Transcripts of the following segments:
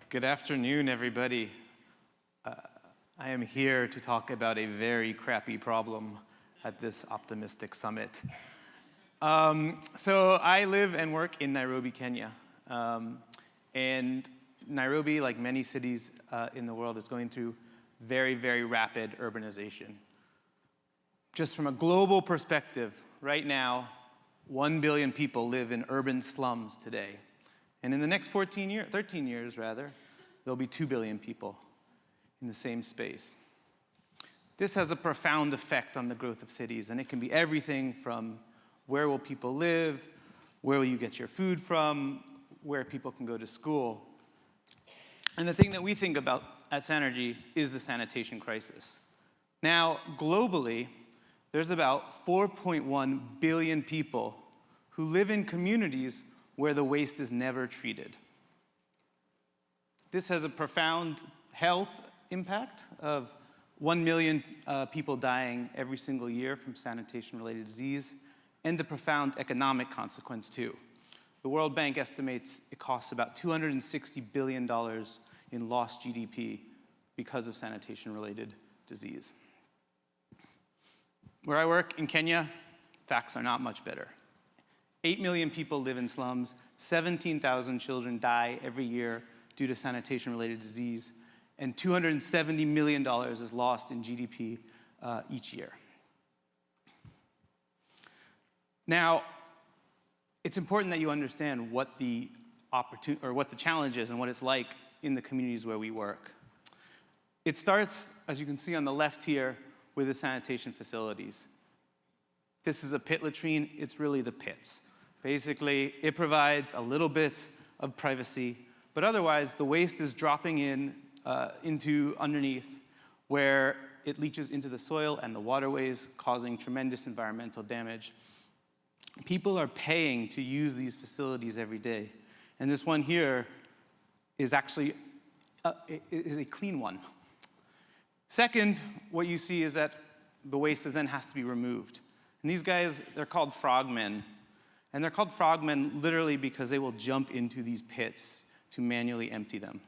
Good afternoon, everybody. I am here to talk about a very crappy problem at this optimistic summit. So I live and work in Nairobi, Kenya. And Nairobi, like many cities in the world, is going through very, very rapid urbanization. Just from a global perspective, right now, 1 billion people live in urban slums today. And in the next 13 years, there'll be 2 billion people in the same space. This has a profound effect on the growth of cities, and it can be everything from where will people live, where will you get your food from, where people can go to school. And the thing that we think about at Sanergy is the sanitation crisis. Now, globally, there's about 4.1 billion people who live in communities where the waste is never treated. This has a profound health impact of 1 million people dying every single year from sanitation-related disease, and a profound economic consequence, too. The World Bank estimates it costs about $260 billion in lost GDP because of sanitation-related disease. Where I work in Kenya, facts are not much better. 8 million people live in slums, 17,000 children die every year due to sanitation-related disease, and $270 million is lost in GDP each year. Now, it's important that you understand what the challenge is and what it's like in the communities where we work. It starts, as you can see on the left here, with the sanitation facilities. This is a pit latrine. It's really the pits. Basically, it provides a little bit of privacy, but otherwise, the waste is dropping into underneath, where it leaches into the soil and the waterways, causing tremendous environmental damage. People are paying to use these facilities every day, and this one here is actually is a clean one. Second, what you see is that the waste then has to be removed. And these guys, they're called frogmen. And they're called frogmen literally because they will jump into these pits to manually empty them.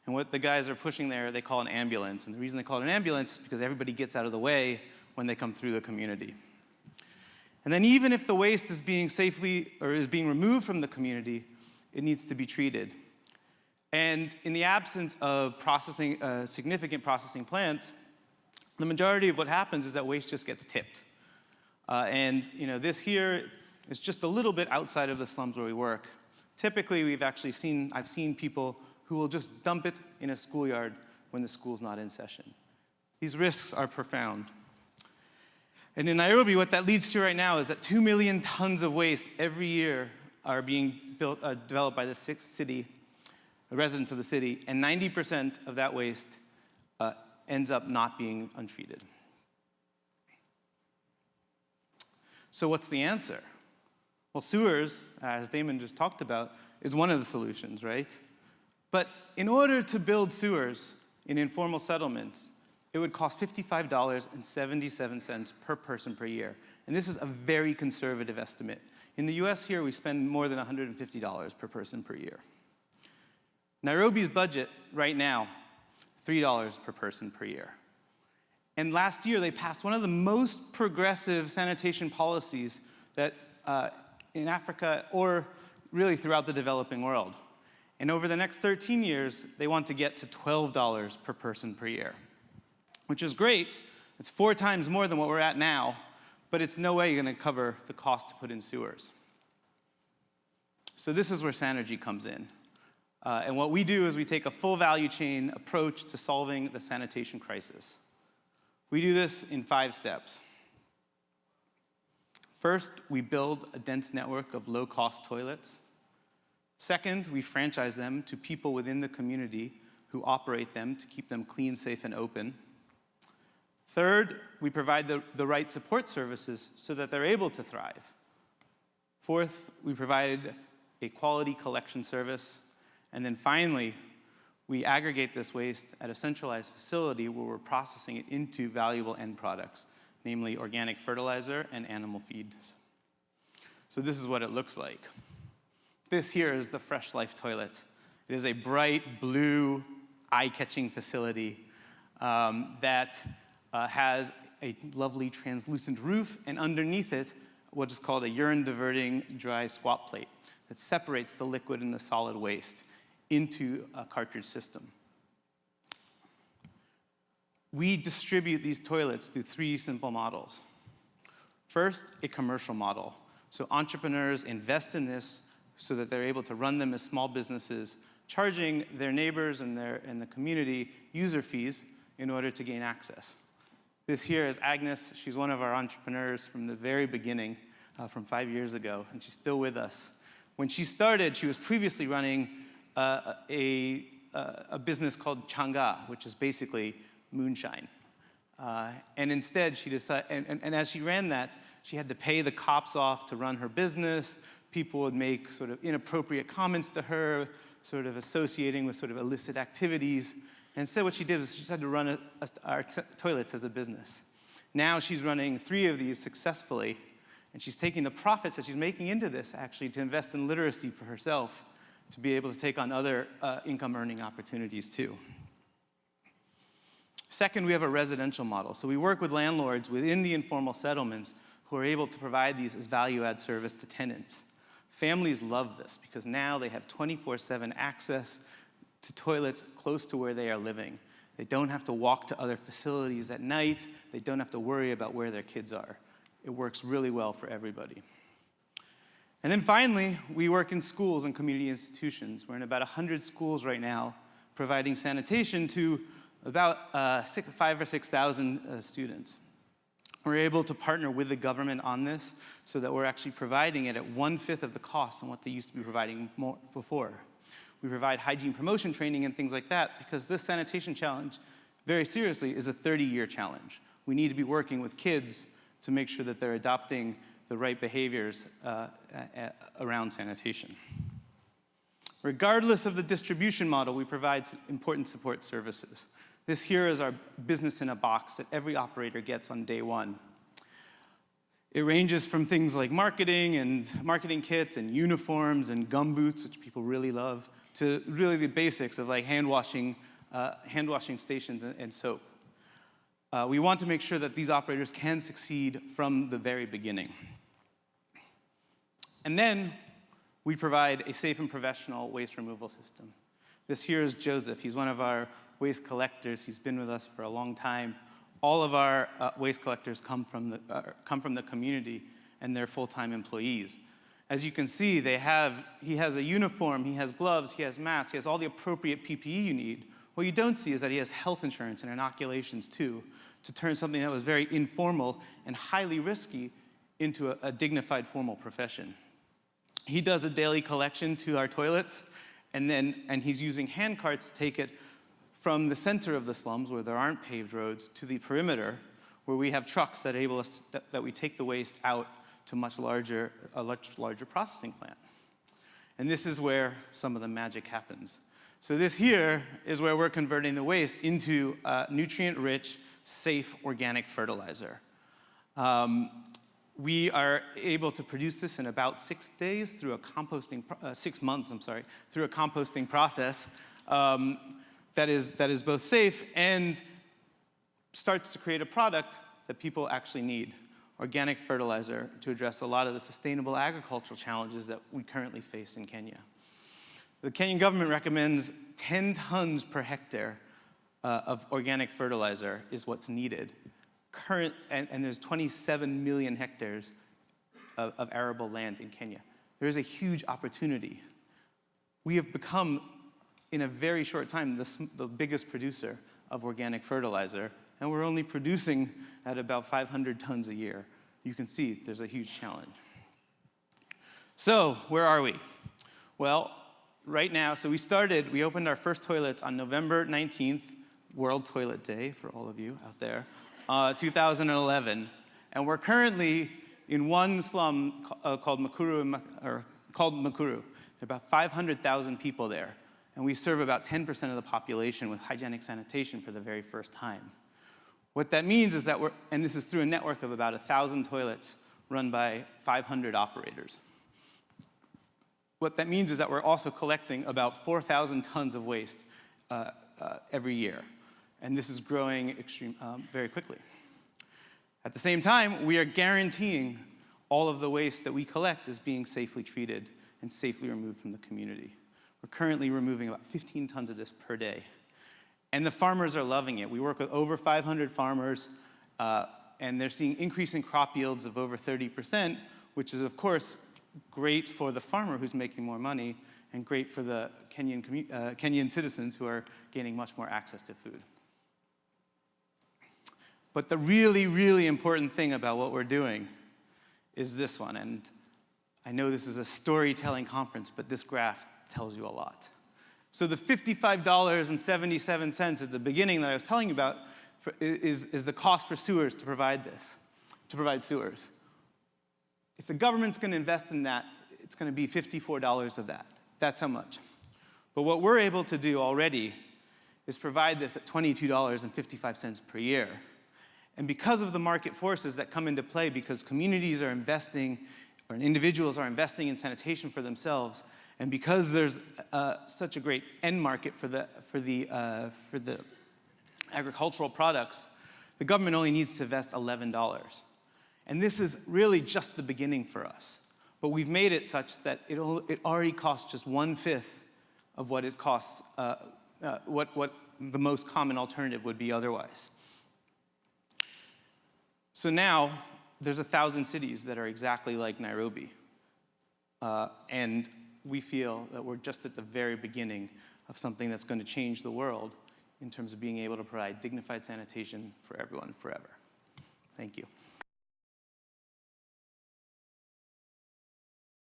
And what the guys are pushing there, they call an ambulance. And the reason they call it an ambulance is because everybody gets out of the way when they come through the community. And then even if the waste is being removed from the community, it needs to be treated. And in the absence of significant processing plants, the majority of what happens is that waste just gets tipped. This here is just a little bit outside of the slums where we work. Typically, I've seen people who will just dump it in a schoolyard when the school's not in session. These risks are profound. And in Nairobi, what that leads to right now is that 2 million tons of waste every year are being developed by the the residents of the city, and 90% of that waste ends up not being untreated. So what's the answer? Well, sewers, as Damon just talked about, is one of the solutions, right? But in order to build sewers in informal settlements, it would cost $55.77 per person per year. And this is a very conservative estimate. In the US here, we spend more than $150 per person per year. Nairobi's budget right now, $3 per person per year. And last year, they passed one of the most progressive sanitation policies that in Africa, or really throughout the developing world. And over the next 13 years, they want to get to $12 per person per year, which is great. It's 4 times more than what we're at now, but it's no way going to cover the cost to put in sewers. So this is where Sanergy comes in. And what we do is we take a full value chain approach to solving the sanitation crisis. We do this in 5 steps. First, we build a dense network of low-cost toilets. Second, we franchise them to people within the community who operate them to keep them clean, safe, and open. Third, we provide the right support services so that they're able to thrive. Fourth, we provide a quality collection service. And then finally, we aggregate this waste at a centralized facility where we're processing it into valuable end products, namely organic fertilizer and animal feed. So this is what it looks like. This here is the Fresh Life toilet. It is a bright blue, eye-catching facility that has a lovely translucent roof, and underneath it, what is called a urine-diverting dry squat plate that separates the liquid and the solid waste into a cartridge system. We distribute these toilets through 3 simple models. First, a commercial model. So entrepreneurs invest in this so that they're able to run them as small businesses, charging their neighbors and the community user fees in order to gain access. This here is Agnes. She's one of our entrepreneurs from the very beginning, from 5 years ago, and she's still with us. When she started, she was previously running a business called Changa, which is basically moonshine. And instead, she decided, and as she ran that, she had to pay the cops off to run her business. People would make sort of inappropriate comments to her, sort of associating with sort of illicit activities. And instead, what she did was she decided to run our toilets as a business. Now she's running 3 of these successfully, and she's taking the profits that she's making into this actually to invest in literacy for herself, to be able to take on other income-earning opportunities too. Second, we have a residential model. So we work with landlords within the informal settlements who are able to provide these as value-add service to tenants. Families love this because now they have 24/7 access to toilets close to where they are living. They don't have to walk to other facilities at night. They don't have to worry about where their kids are. It works really well for everybody. And then finally, we work in schools and community institutions. We're in about 100 schools right now, providing sanitation to about 5,000 or 6,000 students. We're able to partner with the government on this so that we're actually providing it at 1/5 of the cost on what they used to be providing before. We provide hygiene promotion training and things like that because this sanitation challenge, very seriously, is a 30-year challenge. We need to be working with kids to make sure that they're adopting the right behaviors around sanitation. Regardless of the distribution model, we provide important support services. This here is our business in a box that every operator gets on day 1. It ranges from things like marketing and marketing kits and uniforms and gumboots, which people really love, to really the basics of like hand washing stations and soap. We want to make sure that these operators can succeed from the very beginning. And then we provide a safe and professional waste removal system. This here is Joseph. He's one of our waste collectors. He's been with us for a long time. All of our waste collectors come from the community, and they're full-time employees. As you can see, he has a uniform, he has gloves, he has masks, he has all the appropriate PPE you need. What you don't see is that he has health insurance and inoculations too, to turn something that was very informal and highly risky into a dignified formal profession. He does a daily collection to our toilets, and he's using hand carts to take it from the center of the slums, where there aren't paved roads, to the perimeter, where we have trucks that enable us that we take the waste out to a much larger processing plant. And this is where some of the magic happens. So this here is where we're converting the waste into nutrient-rich, safe organic fertilizer. We are able to produce this in about 6 days through a composting, 6 months, I'm sorry, through a composting process that is both safe and starts to create a product that people actually need, organic fertilizer, to address a lot of the sustainable agricultural challenges that we currently face in Kenya. The Kenyan government recommends 10 tons per hectare of organic fertilizer is what's needed. And there's 27 million hectares of arable land in Kenya. There is a huge opportunity. We have become, in a very short time, the biggest producer of organic fertilizer, and we're only producing at about 500 tons a year. You can see there's a huge challenge. So where are we? Well, right now, so we opened our first toilets on November 19th, World Toilet Day for all of you out there, 2011. And we're currently in one slum called Makuru. There are about 500,000 people there. And we serve about 10% of the population with hygienic sanitation for the very first time. What that means is that and this is through a network of about 1,000 toilets run by 500 operators. what that means is that we're also collecting about 4,000 tons of waste every year. And this is growing very quickly. At the same time, we are guaranteeing all of the waste that we collect is being safely treated and safely removed from the community. We're currently removing about 15 tons of this per day. And the farmers are loving it. We work with over 500 farmers, and they're seeing increasing crop yields of over 30%, which is, of course, great for the farmer who's making more money and great for the Kenyan citizens who are gaining much more access to food. But the really, really important thing about what we're doing is this one. And I know this is a storytelling conference, but this graph tells you a lot. So the $55.77 at the beginning that I was telling you about is the cost for sewers to provide sewers. If the government's going to invest in that, it's going to be $54 of that. That's how much. But what we're able to do already is provide this at $22.55 per year. And because of the market forces that come into play, because communities are investing, or individuals are investing in sanitation for themselves, and because there's such a great end market for the agricultural products, the government only needs to invest $11. And this is really just the beginning for us. But we've made it such that it already costs just 1/5 of what it costs, what the most common alternative would be otherwise. So now, there's 1,000 cities that are exactly like Nairobi. And we feel that we're just at the very beginning of something that's going to change the world in terms of being able to provide dignified sanitation for everyone forever. Thank you.